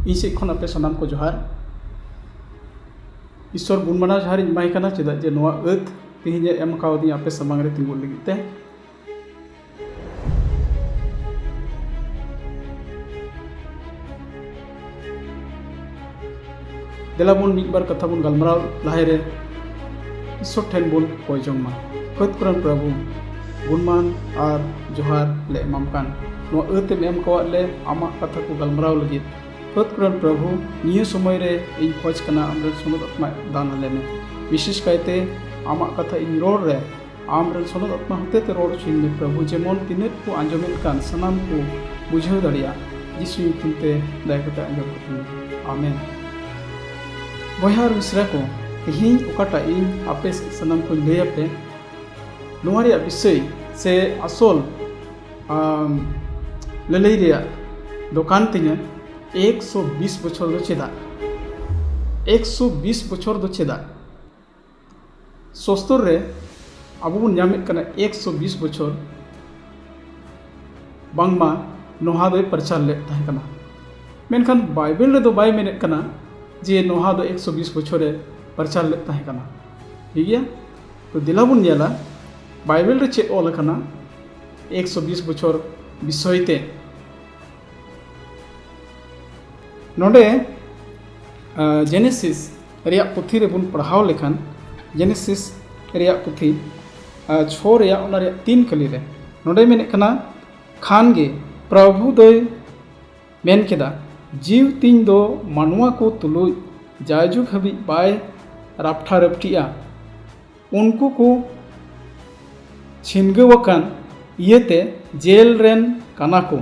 इन से खन आपे सनाम को जोहार ईश्वर गुणमाना जोहार इमाय कना चेदा जे नोआ अत तिहिने एम कावदी आपे समांग रे तिंगुल लगिते देला बुन मिट बार कथा बुन गलमराव लाहे रे ईश्वर ठेन बुन कोयजोंग मा खत कुरान प्रभु गुणमान और जोहार ले एमाम कान नोआ अत एम कावा ले आमा कथा को गलमराव लगित खत कुरान प्रभु निये समय रे इन खोज कना आमरे सुनत आत्मा दान हले में विशेष कायते आमा कथा इन रोड रे आमरे सुनत आत्मा होते ते रोड छिन में प्रभु जेमन तिनेत को आंजमेत कान सनाम को बुझाव दड़िया जिसु युतुम ते दायकता आंजम कथिन आमेन बहार मिश्रा को हिं ओकाटा इन आपे सनाम को ले आपे नोवारिया विषय से असोल ललैरिया दुकान तिने 120 बछर दो चेदा 120 बछर दो चेदा सोस्तर रे अब बन नामेत कना 120 बछर बांगमा नोहा दो प्रचार ले ताहे कना मेनखान बाइबल रे दो बाय मेनेत कना जे नोहा दो 120 बछर रे प्रचार ले ताहे कना ठीक गया तो दिला बन नेला बाइबल रे चे ओल कना 120 बछर विषयते नोडे जेनेसिस रिया पुथी रे बुन पढ़ाव लेखान जेनेसिस रिया पुथी 6 रिया ओना रिया 3 कली रे नोडे मेने कना खान गे प्रभु दोय मेन केदा जीव तीन दो मानवा को तुलु जायजुग हबी बाय रापठा रपटिया उनको को छिनगवकान इयते जेल रेन काना को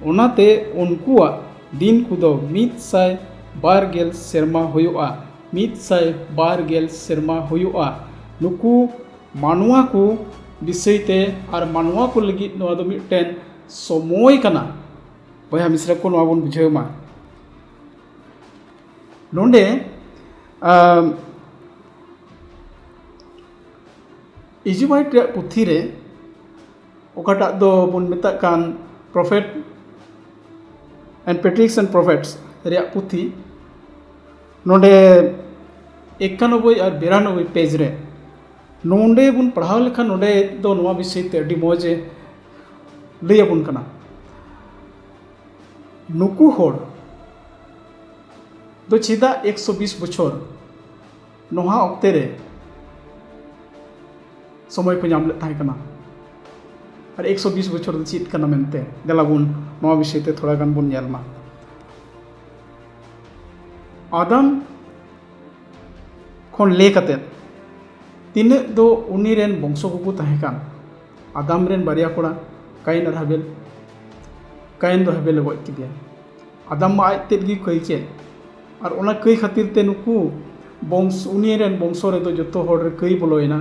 ओनाते उनकुआ दिन कुदो 120 सेरमा हुआ 120 सेरमा हुआ नुकु मानवा को विषयते और मानवा को लगी नवा दो मिटेन समय कना बया मिश्रा को नवा बन बुझाव मा नोंडे इजुबाइट रे पुथी रे ओकाटा दो बन मेता कान प्रॉफिट एंड पेट्रिक्स एंड प्रॉफिट्स रे पुथी नोंडे 91 और 92 पेज रे नोंडे बुन पढ़ाव लेखा नोंडे दो नवा विषय ते अडी मौजे लय बुन कना नुकु होड़ दो चेदा 120 बछर नोहा ऑक्ते रे समय को नाम ले ताहे कना और 120 बछर दो चीत कना मेनते देला बुन नवा विषय ते थोड़ा गान बुन नेलमा आदम खन ले कते तीन दो उनी रेन बंशो को ताहे कान आदम रेन बारिया कोड़ा काइन और हाबेल काइन दो हाबेल गoj किदिया आदम मा आज तेद गी कई चे और ओना कई खातिर ते नुकु बंश उनी रेन बंशो रे दो जतो होड़ रे कई बोलोयना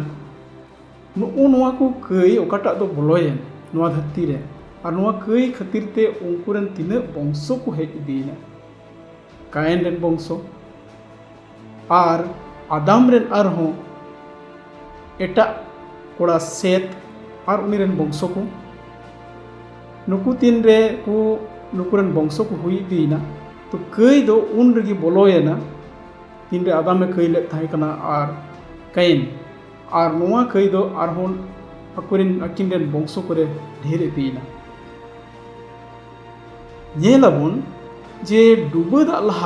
नुकु नवा को कई ओकाटा दो बोलोयन नवा धरती रे और नवा कई खातिर ते उनको रेन तीन बंशो को हेज इदीना काइन रेन बंशो और आदम रेन और हो एटा कोड़ा सेत और उनी रेन बंशो को नुकु तीन रे को नुकु रेन बंशो को हुई दीना तो कई दो उन रगी बोलोयना तीन रे आदम में कई ले ताहे कना और काइन और नोआ कई दो और होन अकुरिन अकिन रेन बंशो करे ढेर दीना ये लबुन जे डुबद अल्लाह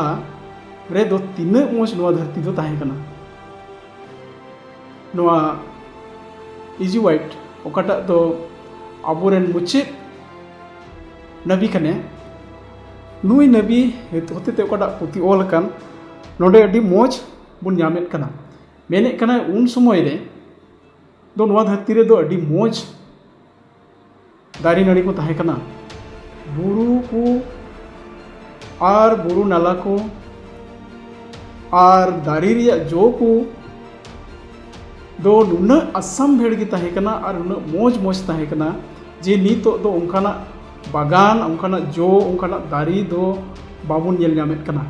रे दो तीन मोज नोआ धरती दो ताहे कना नोआ इजुवाइट ओकाटा दो अबोरेन मुचित नबी कने नुई नबी होते ते ओकाटा पुती ओल कान नोडे अडी मोज बुन नामेत कना मेने कना उन समय रे दो नोआ धरती रे दो अडी मोज दारी नड़ी को ताहे कना बुरु को और बुरु नाला को और दारी रिया जो को दो नुना असम भेड़ की ताहे कना और नुना मोज मोज ताहे कना जे नीतो दो उनकाना बागान उनकाना जो उनकाना दारी दो बाबुन येल नामेत कना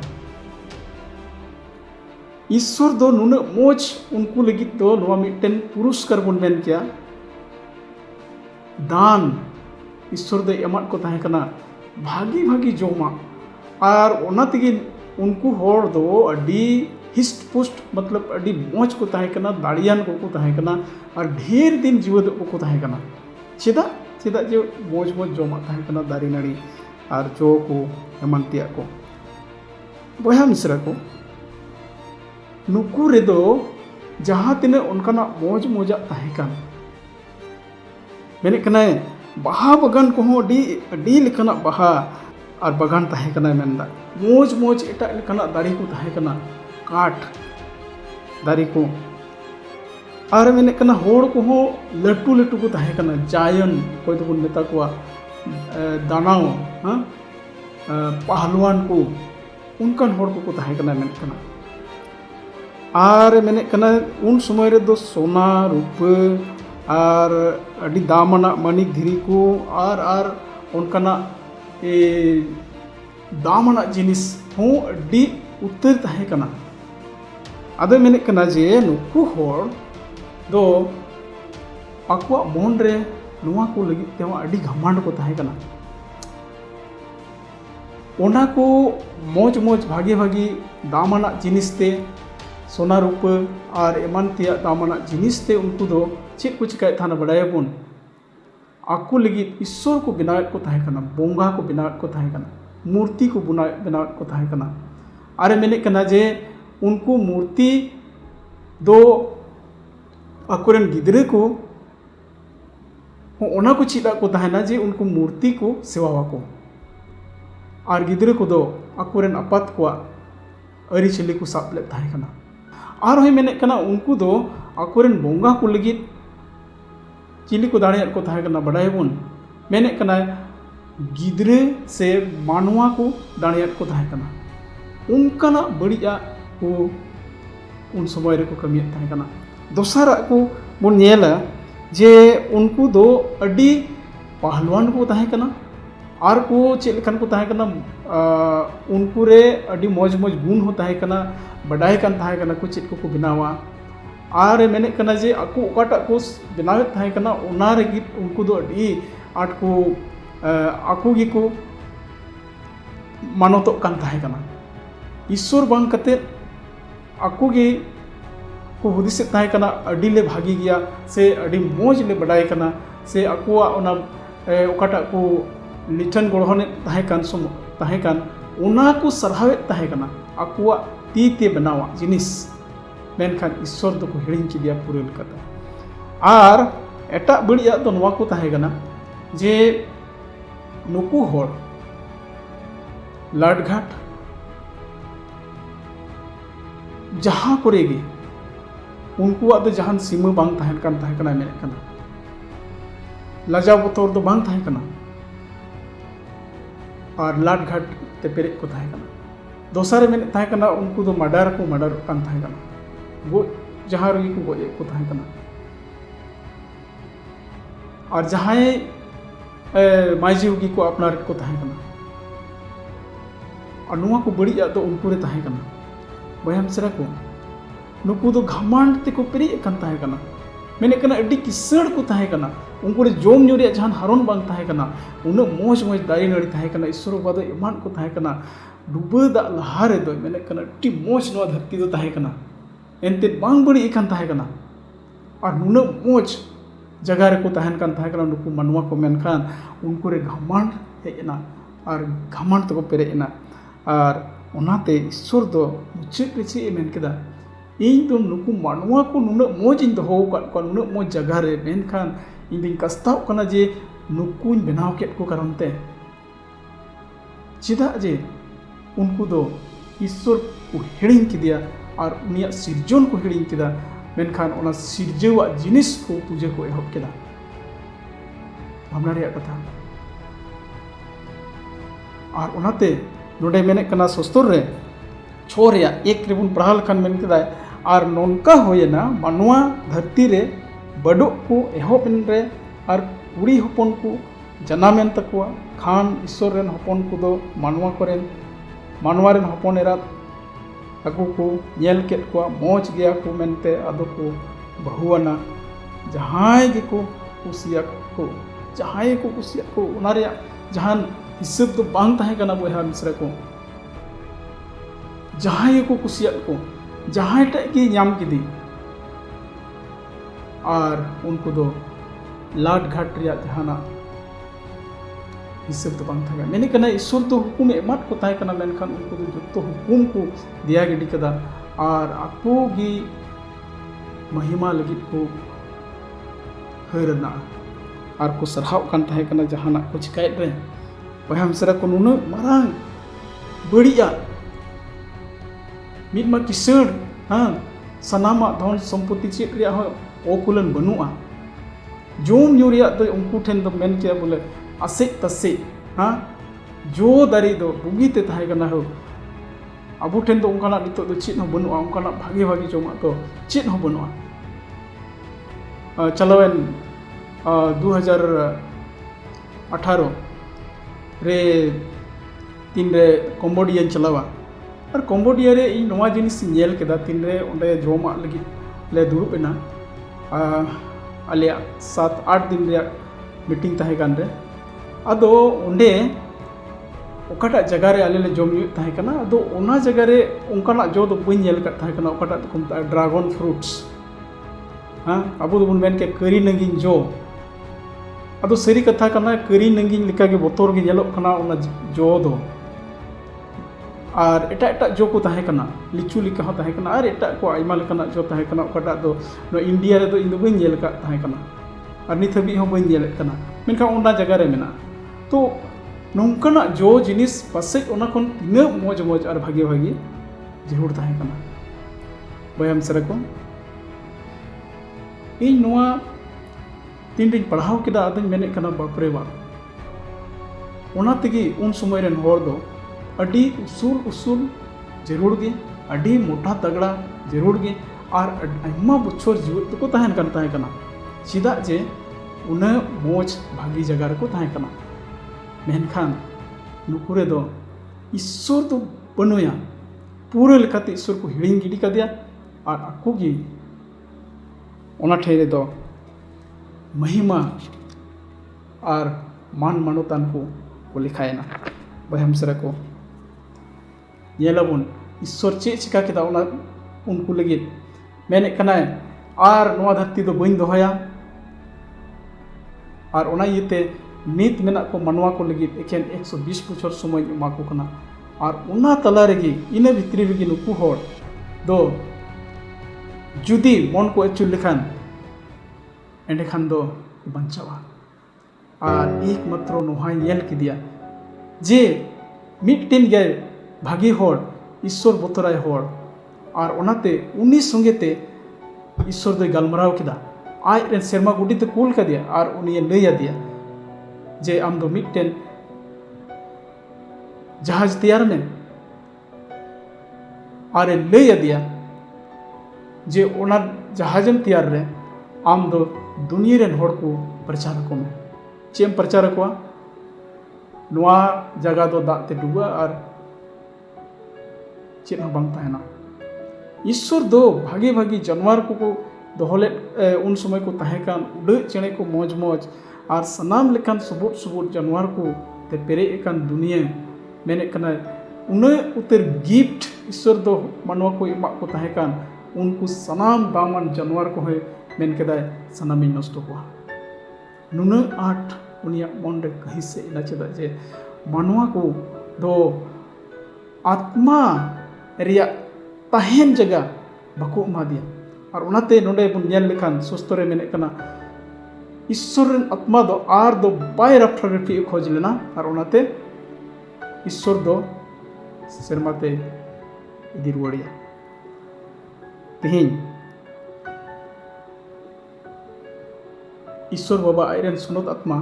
ईश्वर दो नुना मोज उनको लगित दो नवा मिटेन पुरस्कार बन मेन किया दान ईश्वर दो एमात को ताहे कना भागी भागी जोमा और ओना तेगे उनको होड़ दो अडी हिस्ट पुस्ट मतलब अडी मौज को ताहे कना दाड़ियान को ताहे कना और ढेर दिन जीवत को ताहे कना चेदा चेदा जो मौज मौज जमा ताहे कना दारी नाड़ी और जो को एमान तिया को बया मिश्रा को नुकू रे दो जहाँ तिने उनका मौज मौजा ताहे कन मेने कना बाहा बागान को हो अडी लेकना बाहा और बागान ताहे कना मेनदा मौज मौज एटा लेकना दाड़ी को ताहे कना काठ दारी को और मेने कना होड़ को हो लटू लटू को ताहे कना जायन कोई तो मेता को दानाओ हाँ पहलवान को उनकान होड़ को ताहे कना मेने कना और मेने कना उन समय रे दो सोना रूप और अडी दामना मणिक धीरी को और उनकाना दामना जिनिस हो अडी उत्तर ताहे कना अदो मेने कना जे नुकू होड़ दो आकुआ मन रे नुआ को लगी तेवा अडी घमंड को ताहे कना ओना को मौज मौज भागी भागी दामना जिनिस ते सोना रूप और एमान तिया दामना जिनिस ते उनको दो चेक को चिकाय थाना बड़ायबन आकु लगी ईश्वर को बनावे को ताहे कना बोंगा को बनावे को ताहे कना मूर्ति को बनावे को ताहे कना अरे मैंने कना जे उनको मूर्ति दो अकुरन गिदरे को ओना को चिदा को ताहेना जे उनको मूर्ति को सेवा को और गिदरे को दो अकुरन अपात को अरी चली को साब ले ताहे कना और होय मैंने कना उनको दो अकुरन बोंगा को लगी चिली को दाड़े को ताहे कना बड़ायबन मैंने कना गिदरे से मानवा को दाड़े को ताहे कना उनका बड़िया को उन समय रे को कमी ताहे कना दोसरा को बन नेला जे उनको दो अडी पहलवान को ताहे कना और को चेलकन को ताहे कना उनको रे अडी मौज मौज गुण हो ताहे कना बड़ाई कन ताहे कना को चेत को बनावा और मैंने कना जे आको ओकाटा को बनावे ताहे कना ओना रे उनको दो अडी आट को आको गी को मानतो कन ताहे कना ईश्वर बांग कते आको गे को हुदिस ताहे कना अडी ले भागी गया से अडी मौज ले बड़ाई कना से आकोआ ओना ओकाटा को लिठन गड़हने ताहे कान सम ताहे कान ओना को सरहावे ताहे कना आकोआ ती ते बनावा जिनिस मेनखान ईश्वर दो को हिड़िंग की दिया पूरे कता और एटा बड़िया तो नवा को ताहे कना जे नुकू होड़ लाटघाट जहाँ करेगी उनको आदो जहान सीमा बांग ताहेन कान ताहे कना मेने कना लजा बतौर दो बांग ताहे कना और लाटघाट ते पेरे को ताहे कना दोसरे मेने ताहे कना उनको दो मर्डर कान ताहे कना गो जहाँ रही को गोए को ताहे कना और जहाँ माइजीवगी को अपनार को ताहे कना और नुआ को बड़ी तो उनको रे ताहे कना बयाम सरा को नुकू दो घमंड ते को पेरे कान ताहे कना मेने कना अड्डी किसड़ को ताहे कना उनको रे जोम न्यूरे जहान हारोन बांग ताहे कना उन मौज मौज दारी नड़ी ताहे कना ईश्वर बादो इमान को ताहे कना डुबा दा लहारे दो मेने कना अड्डी मौज नवा धरती दो ताहे कना एनते बांग बड़ी इकान ताहे कना और नुन मौज जगह रे को ताहेन कान ताहे कना नुकू मनवा को मेनखान उनको रे घमंड हेना और घमंड तो को पेरेना और ओनाते ईश्वर दो मुचाद रे चे मेन केदा इन तो नुकू मनवा को नुन मौज इन दो को नुन मौज जगह रे मेनखान इन दिन कस्ताव कना जे नुकू बनाव केट को कारणते चिदा जे उनको दो ईश्वर को हिड़िंग किदिया और उनिया सिरजन को हिड़िंग किदा मेनखान ओना सिरजेवा जिनिस को पूजे को एहब केदा भावना रे कथा और ओनाते नोडे मेने कना सस्तुर रे छो रे एक रे बुन पढ़ाल खान मेन केदा और नोनका होयना मानवा धरती रे बड़ो को एहबन रे और कुड़ी हपन को जनामेन तकवा खान ईश्वर रेन हपन को दो मानवा करेन मानवा रेन हपन एरा अकु को नेल केट को मौज गया को मेनते आदो को बहुआना जहाय गे को कुसिया को जहाय को कुसिया को उना रे जहान हिसाब तो बांग ताहे कना बोहा मिश्रा को जहां को कुसियात को जहां टे की नाम किदी और उनको दो लाट घाट रिया जहाना हिसाब तो बांग था मैंने कना ईश्वर तो हुकुम एमात को ताहे कना मेनखान उनको दो जो हुकुम को दिया गिडी कदा और आपो गी महिमा लगी को हरना और को सरहाव कान ताहे कना जहाना को चिकायत रे बहाम सरा को नुनु मारांग बड़िया मिदमा किसर हाँ सनामा धन सम्पत्ति चेक रिया हो ओकुलन बनुआ जोम न्यूरिया तो उनको ठेन तो मेन किया बोले आसे तसे हाँ जो दारी दो बुगीते ताहे कना हो अबू ठेन तो उनका नितो तो चेक हो बनुआ उनका भागे भागे जोमा तो चेक हो बनुआ चलावेन 2018 रे तीन रे कंबोडिया चलावा और कंबोडिया रे इन नवा जिनिस नेल केदा तीन रे ओंडे जोमा लगी ले दुरुब एना आले 7-8 दिन रे मीटिंग ताहे कान रे अदो ओंडे ओकाटा जगह रे आले ले जोम yu ताहे कना अदो ओना जगह रे उनका जो तो बई नेल का ताहे कना ओकाटा को ड्रैगन फ्रूट्स हाँ अब तो मेन के करी नंगिन जो अदो सरी कथा कना करी नंगिन लिका के बोतोर के नेलो कना ओना जो दो और एटा एटा जो को ताहे कना लिचू लिका हो ताहे कना और एटा को आइमा लेकना जो ताहे कना ओकाटा दो नो इंडिया रे दो इन दो बई नेल का ताहे कना और नित हबी हो बई नेल कना मेनका ओना जगह रे मेना तो नोंकना जो जिनिस पासे ओना कोन तिना मौज मौज और भागे भागे जरूर ताहे कना बयाम सरा को इन नोआ तीन दिन पढ़ाव केदा अदन मेने कना बापरे बा ओना तेगी उन समय रेन होर दो अडी उसूल उसूल जरूर गे अडी मोटा तगड़ा जरूर गे और आयमा बछर जीवित को ताहेन कना चिदा जे उना मोज भागी जगह रे को ताहे कना मेनखान नुकुरे दो ईश्वर तो बनुया पूरे लेकाते ईश्वर को हिड़िंग गिडी कदिया और आको गी ओना ठेरे दो महिमा और मान मानोतान को लिखायना बहम सरा को येलाबुन ईश्वर चे चिका केदा ओना उनको लगे मेने कनाय और नोआ धरती दो बइन दोहया और ओना येते नित मेना को मनवा को लगे एकेन 120 बछर समय एमा को कना और ओना तला रेगी इना भितरी रेगी नुकु होर दो जुदी मन को अचुल लेखान एंडे खान दो बंचावा और एक मात्र नोहाय येल किदिया जे मिट्टिन गे भागी होर ईश्वर बतराय होर और ओनाते उनी संगेते ईश्वर दो गलमराव किदा आज रेन सेरमा गुडी ते कूल कदिया और उनी लैया दिया जे आम दो मिट्टेन जहाज तैयार में और लैया दिया जे ओना जहाजम तैयार रे आम दो दुनिया रेन होड़ को प्रचार को में चेम प्रचार को नोआ जगह दो दाते डुबा और चेन हो बांग ताहेना ईश्वर दो भागी भागी जानवर को दोहले उन समय को ताहेकान उड़ चेणे को मौज मौज और सनाम लेकान सबुट सबुट जानवर को ते पेरे एकान दुनिया मेने कना उन उतर गिफ्ट ईश्वर दो मनवा को इमा को ताहेकान उनको सनाम दामन जानवर को है मेन केदाय सनामी नष्ट हुआ नुन आठ उनिया मन रे कहीं से इना चेदा जे मनवा को दो आत्मा रिया ताहेन जगह बाको मा दिया और उनाते नोडे बुन नेल लेखान सुस्तरे मेने कना ईश्वर आत्मा दो आर दो बाय रफ्टा रफी खोज लेना और उनाते ईश्वर दो सेरमाते इदी रुवाड़िया तेहिन ईश्वर बाबा आयरन सुनत आत्मा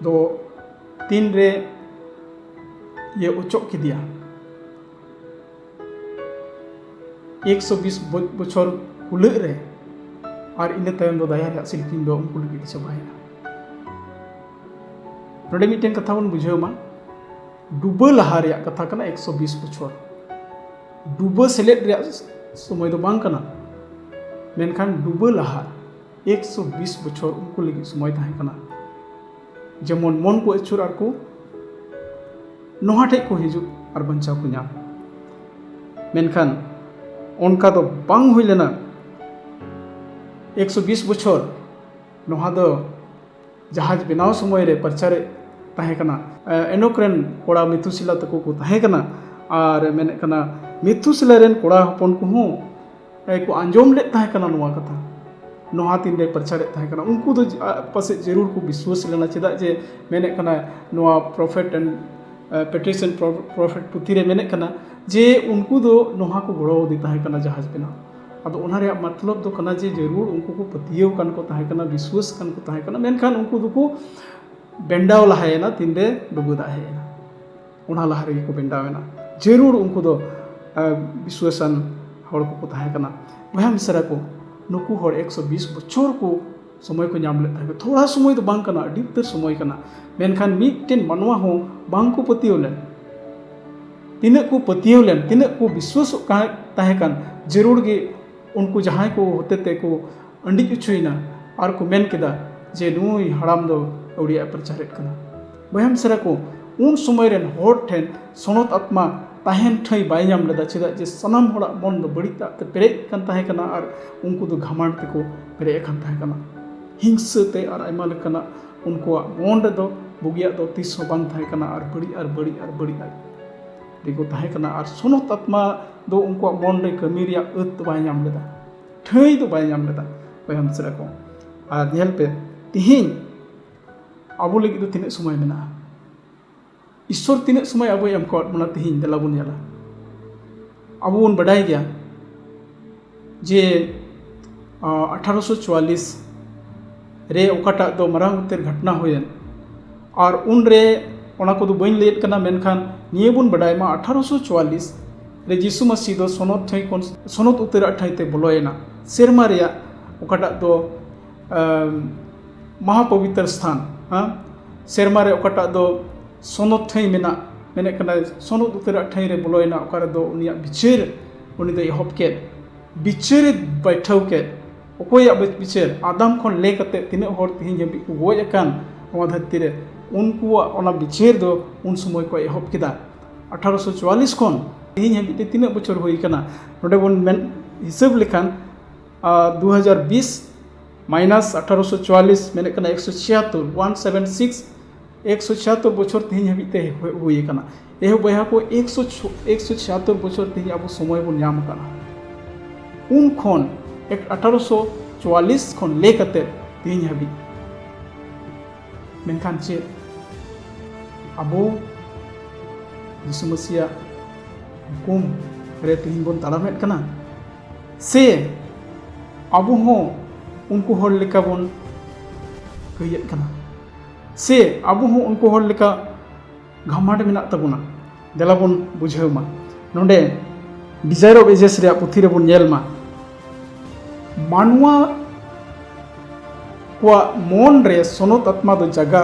दो तीन रे ये उचोक की दिया 120 बछर कुलक रे और इन तयम दो दाया रे सिल्किन दो उनको लगी चबायना नोडे मिटेन कथा बन बुझेमा डुबा लहा रे कथा कना 120 बछर डुबा सेलेट रे समय दो बांग कना मेनखान डुबा लहा 120 बछर उनको लगी समय ताहे कना जेमन मन को अचुर और को नोहा ठे को हिजु और बंचा को नाम मेनखान उनका तो बांग हुई लेना 120 बछर नोहा दो जहाज बनाव समय रे परचारे ताहे कना एनोक रेन कोड़ा मिथुशिला तको को ताहे कना और मेने कना मिथुशिला रेन कोड़ा हपन को हूँ को आंजोम ले ताहे कना नोआ कथा नोहा तीन रे परचारे ताहे कना उनको तो पासे जरूर को विश्वास लेना चेदा जे मेने कना नोआ प्रॉफिट एंड पेट्रिशियन प्रॉफिट पुथी रे मेने कना जे उनको दो नोहा को गड़ो दी ताहे कना जहाज बनाव अब उन्हारे मतलब दो कना जे जरूर उनको को पतियो कन को ताहे कना विश्वास कन को ताहे कना मेनखान उनको दो को बेंडाव लहायना तीन रे डुबुदा हेना उन्हा लहारे को बेंडावेना जरूर उनको दो विश्वासन हर को ताहे कना वह मिसरा को नुकु हर 120 बछर को समय को नाम लेता है थोड़ा समय तो बांग कना अड़ी उतर समय कना मेनखान मिटटेन मानवा हो बांग को पतियो लेन तिने को पतियो लेन तिने को विश्वास ताहे कन जरूर गे उनको जहाँ को होते ते को अंडी उछुना और को मेन केदा जे नुई हड़ाम दो औड़िया प्रचारित कना बहम सरा को उन समय रेन होर ठेन सनत आत्मा ताहेन ठई बाय नाम लेदा चेदा जे सनाम होड़ा मन दो बड़ी ते पेरे कन ताहे कना और उनको दो घमंड ते को पेरे कन ताहे कना हिंसा ते और आयमा लेकना उनको मन रे दो बुगिया दो तीस बांग ताहे कना और बड़ी देखो ताहे कना और सनत आत्मा दो उनको मन रे कमी रिया अत बाय नाम लेदा ठई दो बाय नाम लेदा बहम सरा को और नेल पे तिहिन आबो लगी दो तिने समय मेना ईश्वर तीन समय अब एम को मना तिहिन देला बुन याला अब उन बड़ाई गया जे 1844 रे ओकाटा दो मरांग उतर घटना हुएन और उन रे ओना को दो बइन लेट कना मेनखान निये बुन बड़ाई मा 1844 रे यीशु मसीह दो सोनत उतर अठाई ते बोलोयना सेरमा रेया ओकाटा दो महापवित्र स्थान हाँ सेरमा रे ओकाटा दो सोनत ठई मेना मेने कना सोनत उतर अठाई रे बोलोयना ओकारे दो उनिया बिचार उनी दो एहब के बिचार बैठाव के ओकोया बिचार आदम खन ले कते तिने हर तिहिन हबि को गोय अकान नवा धरती रे उनको ओना बिचार दो उन समय को एहब केदा 1844 खन तिहिन हबि ते तिने बछर होई कना नोडे बोन मेन हिसाब लेखान 2020 माइनस 1844 मेने कना 176 176 बछर तिहिन हबि ते हुई कना एह बया को 176 बछर तिहिन अब समय बन नाम कना उन खन 1844 खन ले कते तिहिन हबि मेनखान चे अबो यीशु मसीह हुकुम रे तिहिन बन तालामेट कना से अबो हो उनको हर लेका बन कहियत कना से अब हूँ उनको हर लेका घमंड मेना तबुना देला बन बुझाव मा नोंडे डिजायर ऑफ एजेस रे पुथी रे बन नेल मा मानवा को मन रे सनत आत्मा दो जगह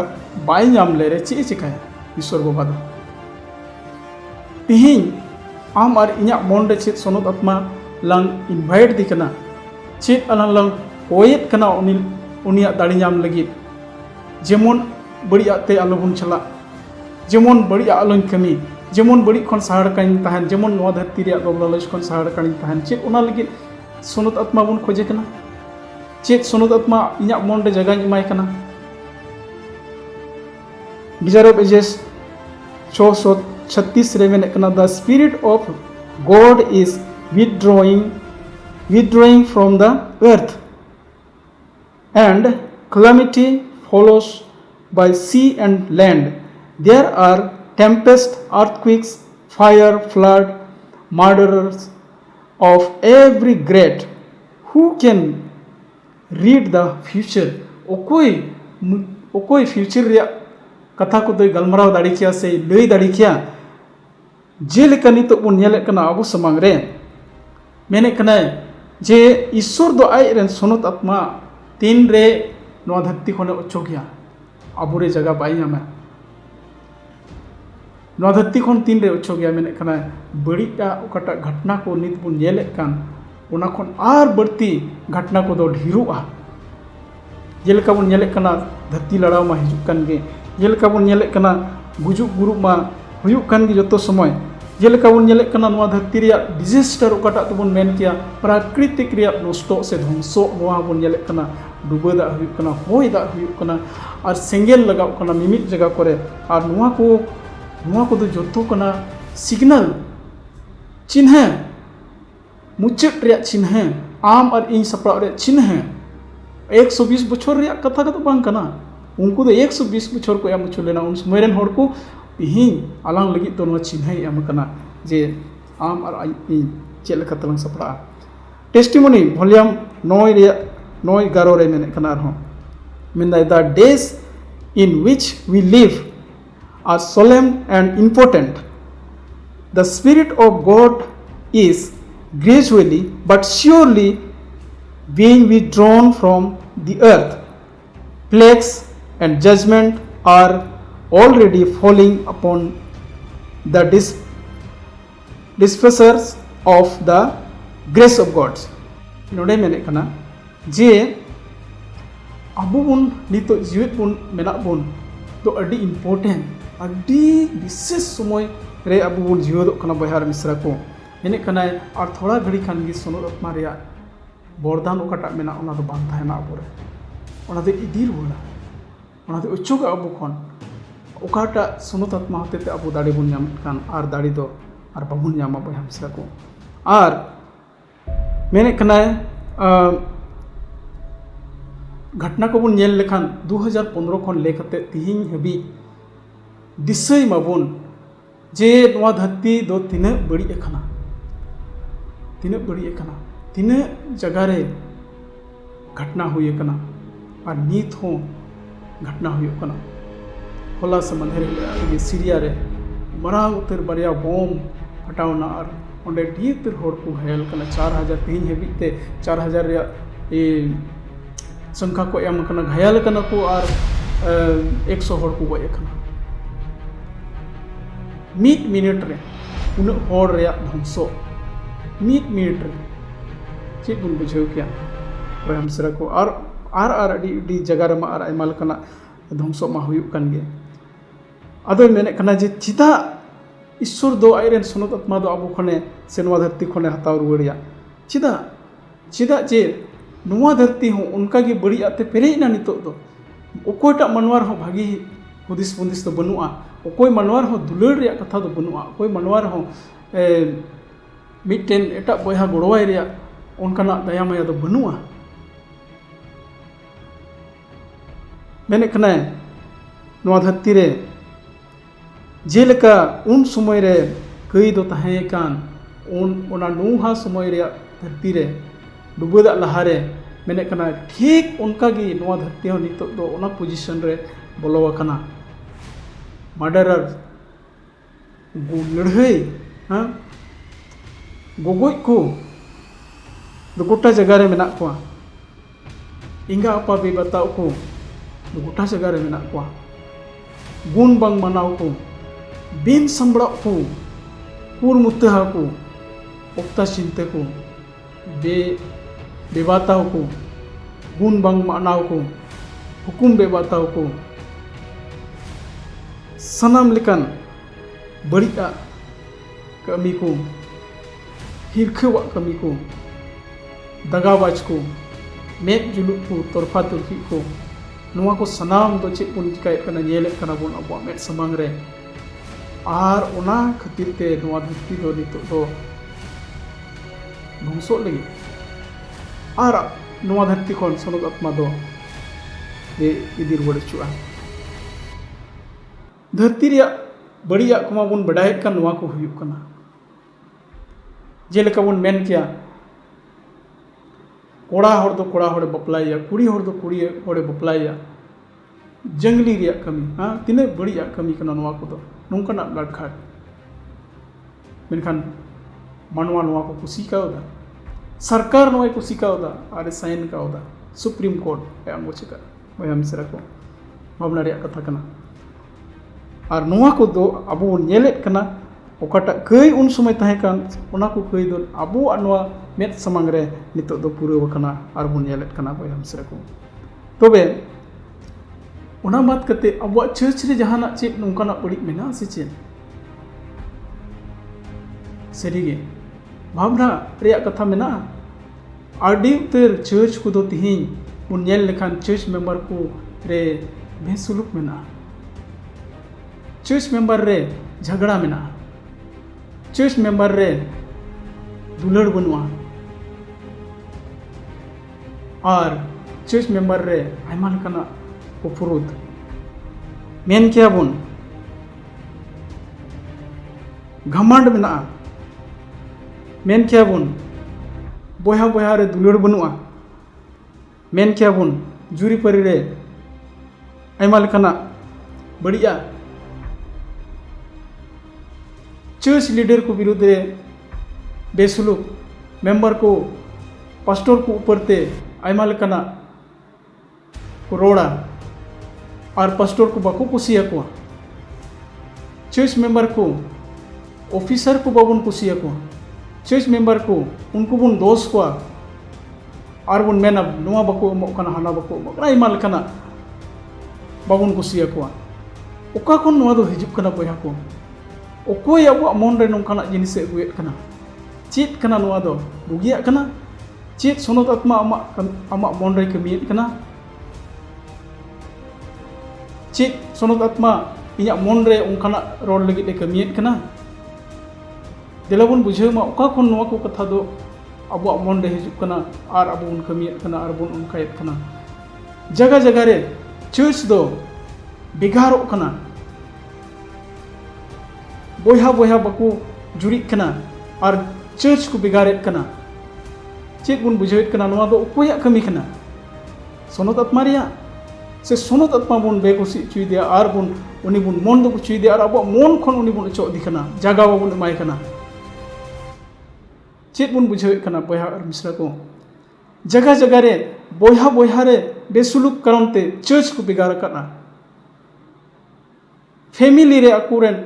बाय नाम ले रे चे चिकाया ईश्वर बाबा दो तिहिन आम और इन्या मन रे चे सनत आत्मा लंग इनवाइट दिकना चे अलां लंग ओयत कना उनिया दाड़ी नाम लगी जेमन बड़ी आते आलोबन चला जेमन बड़ी आलोन कमी जेमन बड़ी खन सहाड़ काइन तहन जेमन नवा धरती रे ललच खन सहाड़ काइन तहन चे ओना लगी सनत आत्मा बन खोजे कना चे सनत आत्मा इन्या मन रे जगह इमाय कना डिजायर ऑफ एजेस 636 रे मेने कना the spirit of God is withdrawing from the earth and calamity follows by sea and land. There are tempests, earthquakes, fire, flood, murderers of every grade. Who can read the future? ओकोई future रे कथा को दो गलमराव दाड़ी किया से लई दाड़ी किया जेलेका नितो बन नेले कना अबो समांग रे मेने कना जे ईश्वर दो आय रेन सनत आत्मा तीन रे नवा धरती खने ओचो गया अबुरे जगह बाई नामा नवा धरती खन तीन रे ओचो गया मेने कना बड़ीटा ओकाटा घटना को नित बन नेले कान ओना खन आर बढ़ती घटना को दो ढीरुआ जेलेका बन नेले कना धरती लड़ाव मा हिजुक कान गे जेलेका बन नेले कना गुजुक गुरुप मा हुयुक कान गे जतो समय जेलेका बन नेलेक कना नोआ धरती रिया डिजास्टर ओकाटा तबन मेन किया प्राकृतिक रिया नष्टो से ध्वंसो नोआ बन नेलेक कना डुबा दा हुयुक कना होय दा हुयुक कना और सेंगेल लगाव कना मिमिट जगह करे और नोआ को दो जोतो कना सिग्नल चिन्ह मुचाद रिया चिन्ह आम और इन सपड़ा रिया चिन्ह 120 बछर रिया कथा का तो बांग कना उनको तो 120 बछर को एम लेना उन समय रेन हर को तिहिं आलांग लगी तो नोआ चिन्ह एम कना जे आम और इन चेल लेका तलांग सपड़ा टेस्टिमोनी वॉल्यूम 9:11 रे मेने कना रहो main the days in which we live are solemn and important. The Spirit of God is gradually but surely being withdrawn from the earth. Plagues and judgment are already falling upon the dispersers of the grace of God. नोडे मेने कना जे अबो बुन नितो जीवित बुन मेना बुन तो अडी इम्पोर्टेंट अडी विशेष समय रे अबो बुन जीवित कना बहार मिश्रा को मेने कना और थोड़ा घड़ी खान गी सोनो आत्मा रे बरदान ओकाटा मेना ओना दो बांग थायना अबो रे ओना दे इदी रुला ओना दे उच्चो का अबो खन ओकाटा सोनो आत्मा होते ते अबो दाड़ी बुन नाम कान और दाड़ी दो और बाबुन नामा बहार मिश्रा को और मेने कना घटना को बुन नेल लेखान 2015 खन लेकते तिहिं हबी दिसै माबुन जे नोआ धरती दो तिना बड़ी एखना तिना जगह रे घटना हुई कना और नीत हो घटना हुई कना होला समंधर रे सीरिया रे मरा उतर बरिया बम फटावना और ओंडे ढीर होड़ को घायल कना 4000 तिहिं हबी ते 4000 रे संख्या को एम कना घायल कना को और 100 होड़ को गए कना मिड मिनट रे उन होड़ रे ध्वंसो मिड मिनट रे चेक बुन बुझेव किया हम सरा को और अडी जगह रे मा और आयमा लकना ध्वंसो मा हुयुक कान गे अदो मेने कना जे चिदा ईश्वर दो आइरेन सोनत आत्मा दो अबो खने से नोआ धरती खने हताव रुवड़िया चिदा जे नोआ धरती हो उनका गे बड़ी आते पेरेजना नितो दो ओकोटा मनवार हो भागी हुदिस बुंदिस तो बनुआ ओकोय मनवार हो दुलड़ रे कथा तो बनुआ ओकोय मनवार हो मिटेन एटा बयहा गोड़वाय रे उनकाना दया माया तो बनुआ मेने कना नोआ धरती रे जेलेका उन समय रे कई दो ताहे कान उन ओना नूहा समय रे धरती रे डुबदा लहारे मेने कना ठीक उनका गी नोआ धरती हो नितो दो ओना पोजीशन रे बोलो कना मर्डरर गो लड़हई हाँ गोगोई को दो गोटा जगह रे मेना को इंगा अपा भी बताओ को दो गोटा जगह रे मेना को गुण बांग मनाओ को बिन संबड़ा को पूर मुत्तहा को उक्ता चिंते को बेबाताओ को गुण बांग मनाओ को हुकुम बेबाताओ को सनाम लेकान बड़िया कमी को हिरखवा कमी को दगाबाज को मेद जुलुक को तरफा तरफी को नोआ को सनाम दो चेक बुन चिकाय कना नेले कना बुन अबो मेद समांग रे आर ओना खातिर ते नोआ धरती दो नितो दो ध्वंसो लगी आर नोआ धरती खन सोनक आत्मा दो ये इदी रुवड़ चुआ धरती रे बड़िया को बुन बड़ाय का नोआ को हुयुक कना जेलेका बुन मेन किया कोड़ा होड़ बपलाया कुड़ी होड़ दो कुड़ी होड़े बपलाया जंगली रे कमी हाँ तीन बड़िया कमी कना नोआ को दो नोंकना लड़खा मेनखान मानवा नोआ को कुसी कावदा सरकार नोआ कुसी कावदा आरे साइन कावदा सुप्रीम कोर्ट एम चिका बयाम सरा को मामला रे कथा कना और नोआ को दो अबो नेलेत कना ओकाटा कई उन समय ताहे कान ओना को कई दो अबो नोआ मेद समांग रे नितो दो पूरा वकना और बो नेलेत कना बयाम सरा को तबे ओना बात कते अब चर्च रे जहाना चेक नोंकाना बड़ी मेना से चेक सरीगे भावना रेया कथा मेना आड़ी उतर चर्च को तिहिं बुन नेल लेखान चर्च मेंबर को रे बेसुलुक मेना चर्च मेंबर रे झगड़ा मेना चर्च मेंबर रे दुलड़ बनुआ और चर्च मेंबर रे आयमा लेकाना उपरुद मेन किया बुन घमंड मेना मेन किया बुन बोहा बोहा रे दुलड़ बनुआ मेन किया बुन जुरी परी रे आयमा लेकाना बढ़िया चर्च लीडर को विरुद्ध रे बेसुलुक मेंबर को पास्टर को ऊपर ते आयमा लेकाना को रोड़ा और पास्टर को बाको कुसिया को चर्च मेंबर को ऑफिसर को बाबुन कुसिया को चर्च मेंबर को उनको बुन दोष को और बुन मेना नुआ बाको मकना हाना बाको मकना आयमा लेकाना बाबुन कुसिया को ओका खन नुआ दो हिजुक कना बोया को ओकोय अब मन रे नोंकाना जिनिस अगुएत कना चेत कना नुआ दो बुगिया कना चेत सोनत आत्मा आमा मन रे कमियत कना चेत सोनत आत्मा इया मन रे उनकाना रोड लगी कमियत कना दिलाबुन बुझे मा ओका खन नुआ को कथा दो अब मन रे हिजुक कना और अब उन कमियत कना और बुन उनकायत कना जगह जगह रे चर्च दो बिगारो कना बोहा बोहा बाको जुड़ी कना और चर्च को बिगाड़ेत कना चेक बुन बुझेत कना नुआ दो ओकोया कमी कना सोनत आत्मा रिया से सोनत आत्मा बुन बेकुसी चुई दिया और बुन उनी बुन मन दो चुई दिया और अब मन खन उनी बुन चो दिखना जागा बुन एमाय कना चेक बुन बुझेत कना बोहा और मिश्रा को जगह जगह रे बोहा बोहा रे बेसुलुक कारणते चर्च को बिगाड़ कना फैमिली रे अकुरेन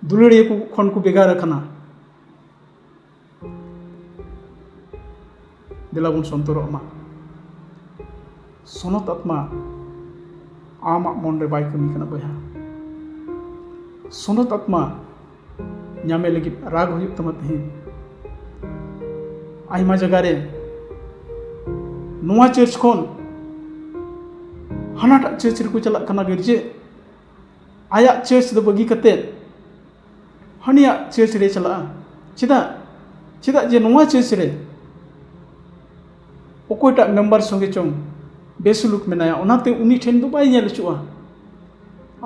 दुलड़िया को खन को बेगार रखना दिलाबुन संतोर मा सोनत आत्मा आमा मन रे बाय कमी कना बया सोनत आत्मा ᱧᱟᱢᱮ ᱞᱟᱹᱜᱤᱫ राग हुयुग तमा तही आयमा जगह रे नुआ चर्च खन हानाटा चर्च रे को चला कना गिरजे आया चर्च दो बगी कते हनिया चर्च रे चला चिदा चिदा जे नुआ चर्च रे ओकोटा मेंबर संगे चों बेसुलुक मेनाया ओनाते उनी ठेन दो बाय नेल चुआ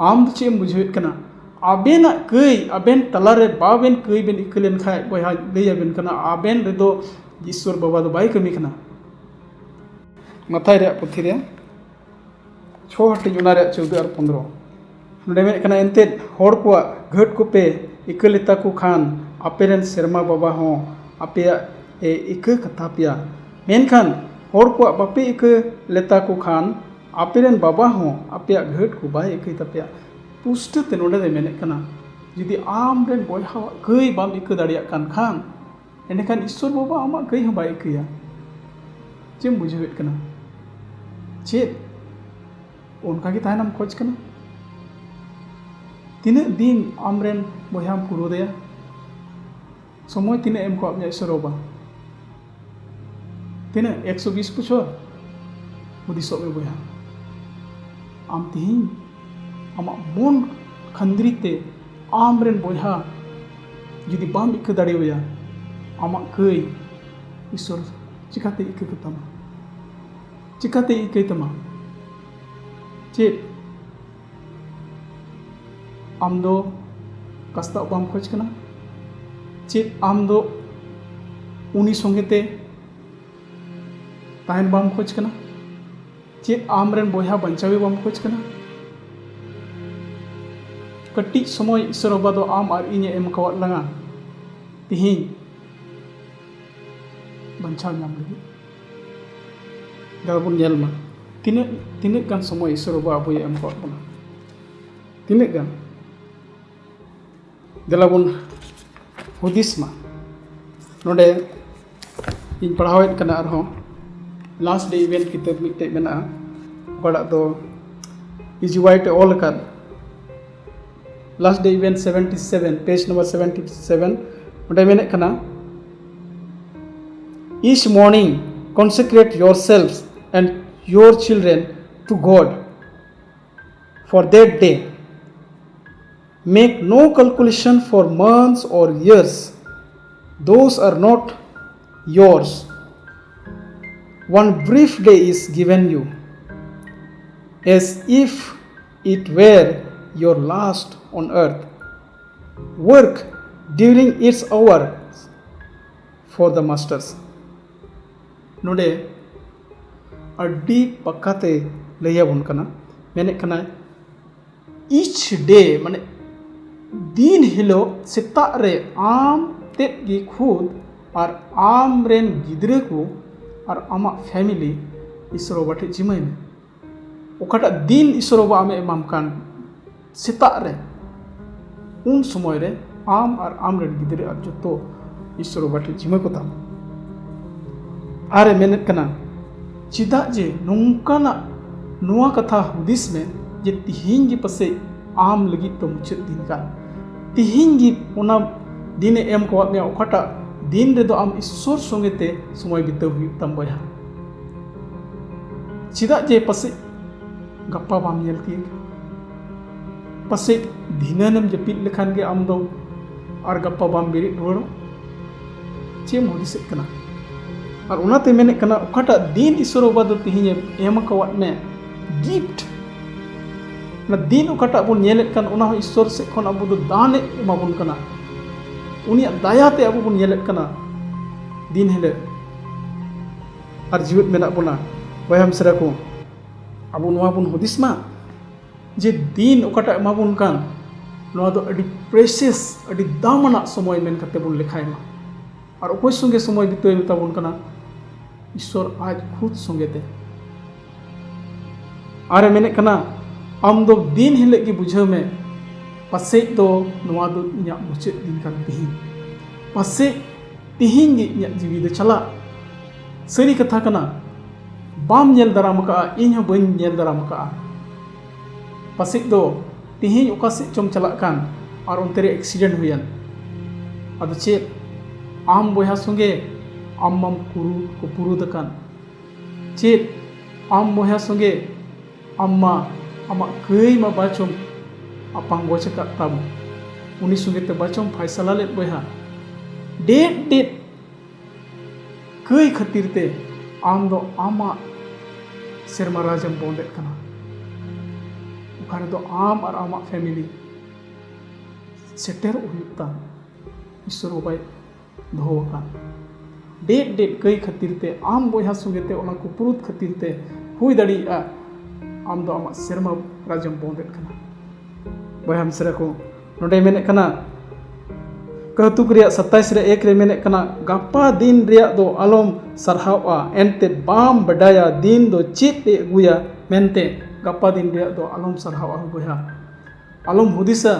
आम चेम बुझेत कना आबेना कई आबेन तलारे बाबेन कई बेन इकलेन खाय बहा लैयाबेन कना आबेन रे दो ईश्वर बाबा दो बाय कमी कना माथाय रे पुथि रे 6 हटी जुना रे 14 और 15 नडे मे कना एनते होड़ को घट को पे इकलेता को खान आपेरेन शर्मा बाबा हो आपेया ए इक कथा पिया मेनखान होड़ को बापे इक लेता को खान आपेरेन बाबा हो आपेया घट को बाय इक तपेया पुष्ट ते नोडे दे मेने कना जुदी आम रेन बयहा कई बाम इक दाड़िया कान खान एनेखान ईश्वर बाबा आमा कई हो बाय इकया चेम बुझेत कना चेत उनका की तायनाम खोज कना तीन दिन आमरेन बयाम को रोदेया समय तीन एम को अपने ईश्वर बाबा तीन 120 बछर हुदिसो में बया आम तिहिं आमा मन खंद्रीते आमरेन बया जुदी बाम इक दाड़ेया आमा कई ईश्वर चिकाते इक तमा चिकाते इक तमा चेत आम दो कस्ता बाम खोज कना चेत आम दो उनी संगेते ताहन बाम खोज कना चेत आमरेन बया बंचावे बाम खोज कना कटी समय ईश्वर बाबा दो आम और इने एम कवात लंगा तिहिं बंचाव नाम लगी दाबुन नेल मा तीन गान समय ईश्वर बाबा अबोय एम कवात बना तीन गान दिलाबुन हुदिस मा नोडे इन पढ़ावेत कना आरहो लास्ट डे इवेंट किताब मिटे मेना बड़ा दो इजी वाइट ऑल का last day event 77 page number 77 onde menek kana each morning consecrate yourselves and your children to God for that day. Make no calculation for months or years. Those are not yours. One brief day is given you, as if it were your last on earth. Work during its hours for the masters. Node adi pakate layabon kana menek kana each day mane दिन हिलो सेता रे आम तेत गी खुद और आम रेन गिद्रे को और आमा फैमिली इसरो बाटे जिमाई में ओकाटा दिन इसरो बा आमे एमाम कान सेता रे उन समय रे आम और आम रेन गिद्रे और जोतो इसरो बाटे जिमाई को ताम आरे मेहनत कना चिदा जे नोंकाना नुआ कथा हुदिस में जे तिहिंग गी पसे आम लगी तो मुचत दिन का तिहिंग गी ओना दिन एम को में ओकाटा दिन रे दो आम ईश्वर संगेते समय बिताव हुई तम बया चिदा जे पसे गप्पा बाम नेलती पसे दिननम जपित लेखान गे आम दो और गप्पा बाम बेरी रुवाड़ो चे मोदिस कना और उनाते मेने कना ओकाटा दिन ईश्वर बाबा दो तिहिंग एम को में गिफ्ट ना दिन ओकाटा बन नेलेत कान ओना ईश्वर से खन अबो दो दान एमाबन कना उनिया दायाते अबो बन नेलेत कना दिन हेले और जीवित मेना बना बयाम सरा को अबो नोआ बन हुदिस मा जे दिन ओकाटा एमाबन कान नोआ दो अडी प्रेशियस अडी दामना समय मेन कते बन लेखाय मा और ओकोय संगे समय बितोय ताबन कना ईश्वर आज खुद संगेते आरे मेने कना आम दो दिन हिले की बुझे में पसे दो नोआ दो इन्या मुचे दिन का तिहिंग पसे तिहिंग इन्या जीवी दो चला सरी कथा कना बाम नेल दराम का इन हो बन नेल दराम का पसे दो तिहिंग ओका से चम चला कान और उनतेरे एक्सीडेंट हुयन अदो चेत आम बोया संगे आम कुरु को पुरु दकान चेत आम बोया संगे अम्मा आमा कई मा बाचम अपang बोचका ताम उनी संगे ते बाचम फैसला ले बोया डेट कई खातिर ते आम दो आमा सेरमा राजम बोंदेत कना उखारे दो आम और आमा फैमिली सेटर उयुता ईश्वर बाय दोका डेट कई खातिर ते आम बोया संगे ते ओना को पुरुत खातिर ते हुई दड़िया आम दो आमा सेरमा राजम बोंदेत कना बयाम सरा को नोडे मेने कना कहतुक रिया 27 रे 1 रे मेने कना गप्पा दिन रिया दो आलम सरहावा एनते बाम बडाया दिन दो चित ए गुया मेनते गप्पा दिन रिया दो आलम सरहावा बोया आलम हुदिसा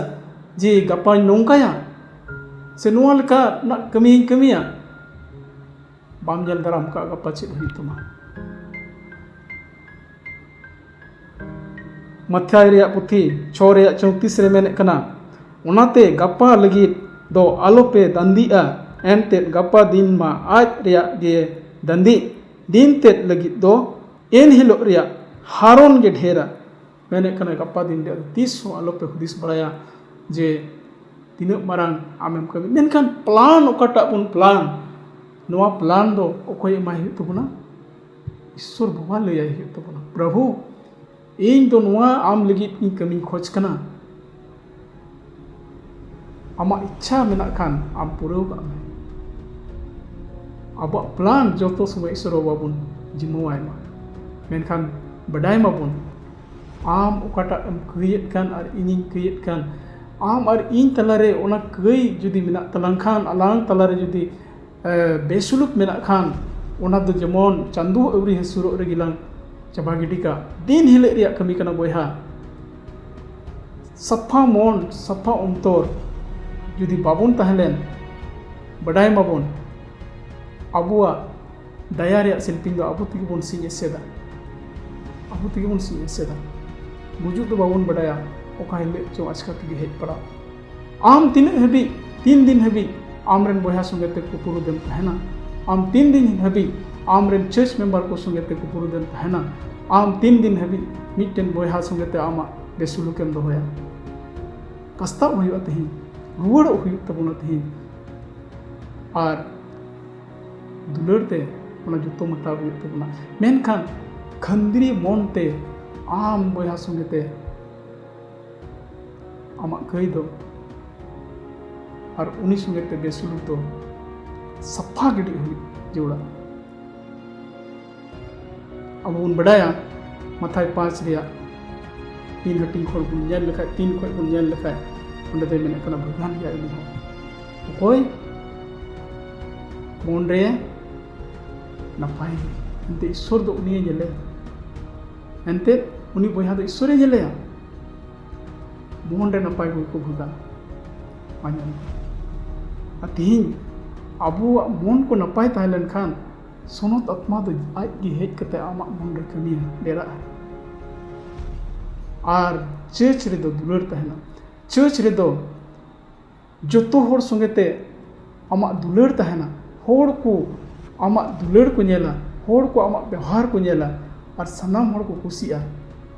जी गप्पा नोंकाया से नोआ लेका ना कमिया बाम जल दराम का गप्पा चित हुई तुमा मथ्याय रिया पुथी 6 रिया 34 रे मेने कना उनाते गप्पा लगी दो आलोपे दंदिया एनते गप्पा दिन मा आज रिया गे दंदी दिन ते लगी दो एन हिलो रिया हारोन गे ढेरा मेने कना गप्पा दिन दे 30 आलोपे हुदिस बड़ाया जे तीन मारांग आमेम कमी मेनखान प्लान ओकाटा बुन प्लान नोआ प्लान दो ओकोय माय तबुना ईश्वर बाबा लय आय तबुना प्रभु इन तो नोआ आम लगी इन कमी खोज कना आमा इच्छा मेना खान आम पुरौ का अब प्लान जो तो समय ईश्वर बाबुन जिम्मेवार मा मेनखान बडाय माबुन आम ओकाटा एम कयेत कान और इनिंग कयेत कान आम और इन तलारे ओना कई जुदी मेना तलांग खान अलांग तलारे जुदी बेसुलुक मेना खान ओना दो जेमन चांदू अवरी हसुरो रेगिलांग चाबा गिडी का दिन हिले रिया कमी कना बोया सफा मन सफा अंतर जुदी बाबुन तहलेन बडाय माबुन अबुआ दया रिया शिल्पिंग दो अबु तिगी बोन सिंह एसेदा बुजुग दो बाबुन बडाया ओका हिले चो आजका तिगी हेज पड़ा आम तीन दिन हबी आमरेन बोया संगे ते कुपुरुदेम तहना आम 3 दिन हबी आमरेन चर्च मेम्बर को संगे ते कुपुरुदेम तहना आम 3 दिन हबी मिट्टन बोया संगे ते आमा बेसुलुकेम दोया पस्ताव हुआ तेहिं रुआड़ हुई तबना तेहिं और दुलड़ते जुतो मताव हुई तबना मेनखान खंदरी मनते आम बोया संगे ते आमा गई दो और उनी संगे ते बेसुलुक दो सफा गिडी हुई जोड़ा अब उन बड़ाया मथाई 5 रिया 3 हटिंग खोल बुन जेल लेखा 3 खोल बुन जेल लेखा उन्हें दे मैंने कना भगवान गया इन्हीं हो कोई मोन रे नपाई अंते ईश्वर दो उन्हीं जेले अंते उन्हीं बोया दो ईश्वर जेले या मोन रे नपाई को भगवान मान्यन अतीन अबू मोन को नपाई ताहलन खान सोनत आत्मा दो आज की हेट कते आमा मोन रे कमिया डेरा और चर्च रे दो दुलर तहना चर्च रे दो जोतो होड़ संगे ते आमा दुलर तहना होड़ को आमा दुलर को नेला होड़ को आमा व्यवहार को नेला और सनाम होड़ को कुसिया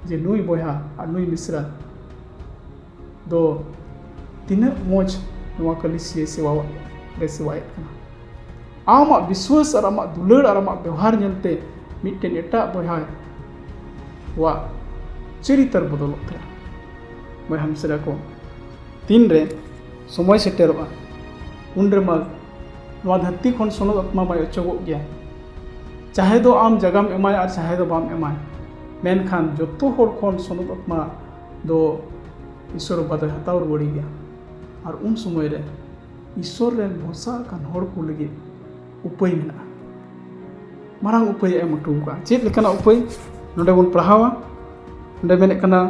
जे नुई बोया और नुई मिश्रा दो तीन मोज नवा कलिसिया सेवा रे सेवाएत कना आमा विश्वास और आमा दुलर और आमा व्यवहार नेलते मिट्टन एटा बोया वा चरित्र बदलते मैं हमसे को तीन रे समय सेटेरवा उन रे मा नवा धरती खन सोनो आत्मा बाय अचगो गया चाहे दो आम जगह में एमाय और चाहे दो बाम एमाय मेनखान जोतो होड़ खन सोनो आत्मा दो ईश्वर बद हताव रुड़ी गया और उन समय रे ईश्वर रे भरोसा कान होड़ को लगे उपाय मेना मारांग उपाय एम टुका चेत लेकना उपाय नोडे बन पढ़ावा नोडे मेने कना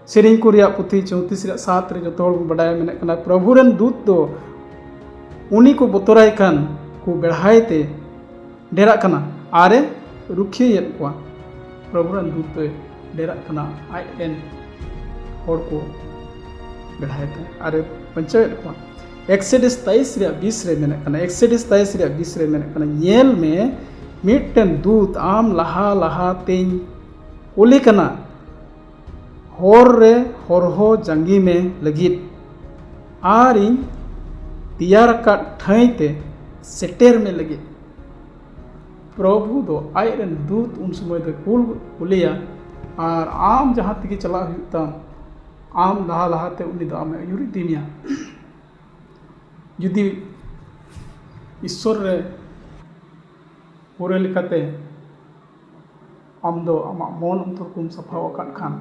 सेरिंग को रिया पुथी 34:7 रे जोतो होड़ बडाय मेने कना प्रभु रेन दूत दो उनी को बतराय कान को बेढ़ायते डेरा कना आरे रुखियत को प्रभु रेन दूत दो डेरा कना आई एन होड़ को बेढ़ायते आरे पंचायत को एक्सेडस 23:20 रे मेने कना एक्सेडस 23:20 रे मेने कना येल में मिट्टन दूत आम लहा लहा तेन ओले कना होर रे होरहो जंगी में लगित आरिन तियार का ठाईते सेटेर में लगे प्रभु दो आयरन दूत उन समय दो कुल कुलिया और आम जहाँ तक चला हुआ आम लहा लहाते उन्हीं दो आम यूरी दिमिया जुदी ईश्वर रे पूरे लिखाते आम दो आमा मन अंतर कुम सफा वकान खान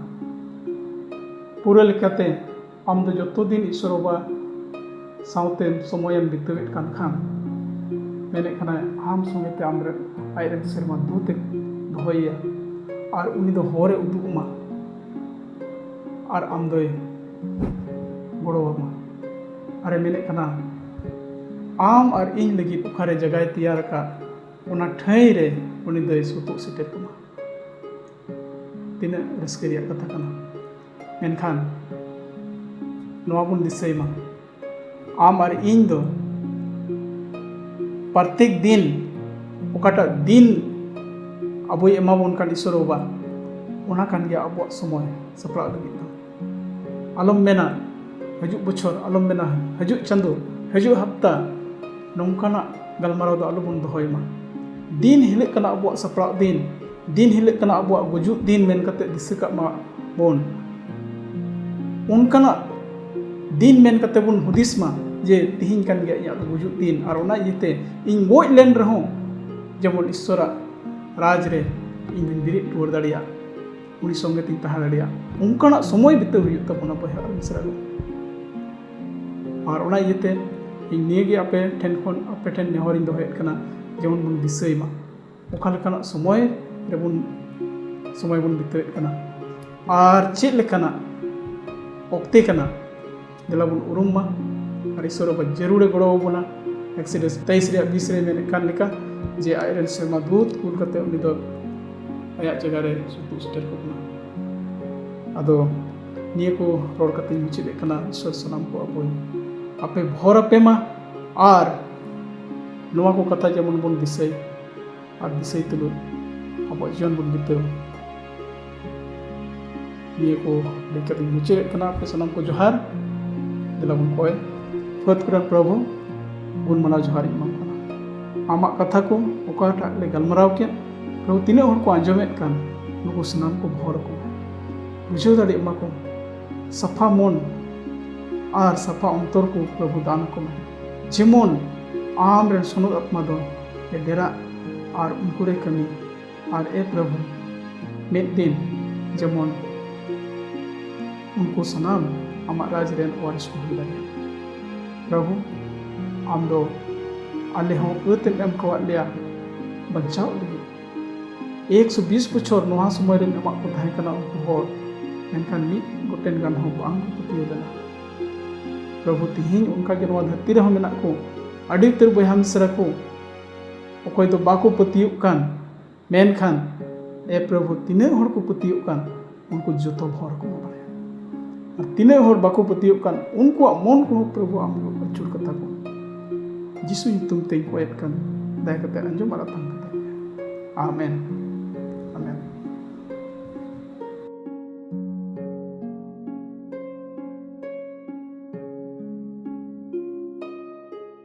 पूरे लिखाते आम दो जोतो दिन ईश्वर बा साउते समयम बितवेट कान खान मेने खाना आम संगे ते आमरे आयरन शर्मा दूते दोहैया और उनी दो होरे उदुमा और आम दोय गोड़ोमा अरे मेने खाना आम और इन लगी उखारे जगह तैयार का उना ठाई रे उनी दोय सुतु सिटेर कुमा तीना रस्करिया कथा कना मेनखान नवा बुन दिसैमा आम और इन दो प्रत्येक दिन ओकाटा दिन अब एमाबन कान ईश्वर बा ओना कान गया अब समय सपड़ा लगी दो आलम मेना हजू बछर आलम मेना हजू चंदो हजू हफ्ता नौकाना गलमाराव दो आलम बन दोहयमा दिन हिले कना अब सपड़ा दिन हिले कना अब गुजु दिन मेन कते दिसका मा बोन उनकाना दिन मेन कते बुन हुदिस मा जे तिहिन कान गया इया गुजु दिन और ओना इते इन गोय लेन रहो जेमन ईश्वरा राज रे इन बिरिट टुर दाड़िया उनी संगे तिन तहा दाड़िया उनकाना समय बिते हुई तबना बहा मिसरा और ओना इते इन निगे आपे ठेन खन आपे ठेन नेहरिन दोहेत कना जेमन बुन दिसैमा ओखा लेकाना समय रे बुन समय बुन बितेत कना और चेत लेकाना ओक्ते कना देला बुन उरुम मा और ईश्वर बा जरूर गड़ो बना एक्सीडेंस 23:20 रे मेने कान लेका जे आयरन शर्मा दूत कुल कते उनी दो आया जगह रे सुतु स्टेर को बना अदो निये को रोड कते मुचिदे कना ईश्वर सनाम को अपोय आपे भोर आपे मा और नोआ को कथा जेमन बन दिसई और दिसई तुलुज अब जीवन बन बिताव ये को लेकर मुचे कना पे सनम को जोहार दिला बन कोय फत कर प्रभु गुण मना जोहार इमाम कना आमा कथा को ओकाटा ले गलमराव के प्रभु तिने हर को आंजमेत कान नुको सनम को भर को बुझाव दाड़े एमा को सफा मन और सफा अंतर को प्रभु दान को में जेमन आम रे सुनो आत्मा दो ए डेरा और उनको रे कमी और ए प्रभु मेद दिन जेमन उनको सनाम आमा राज रेन वारिस को हुई लगे प्रभु आम दो आले हों उतन एम को लिया बचाव लगी 120 बछर नोहा समय रेन एमा को थाहे कना उनको होर मेनखान मी गोटेन गान हों बांग को पतियो लेना प्रभु तिहिं उनका के नोआ धरती रे हों मेना को अड़ी उतर बयहा मिसरा को अकोय दो बाको पतियो कान मेनखान ए प्रभु तिने हर को पतियो कान उनको जोतो भर को बारे और तिने हर बाको पतियो कान उनको मन को प्रभु आम अचुर कथा को जिसु तुम ते को एत कान दाय कते अंजो मारा तंग कते आमेन।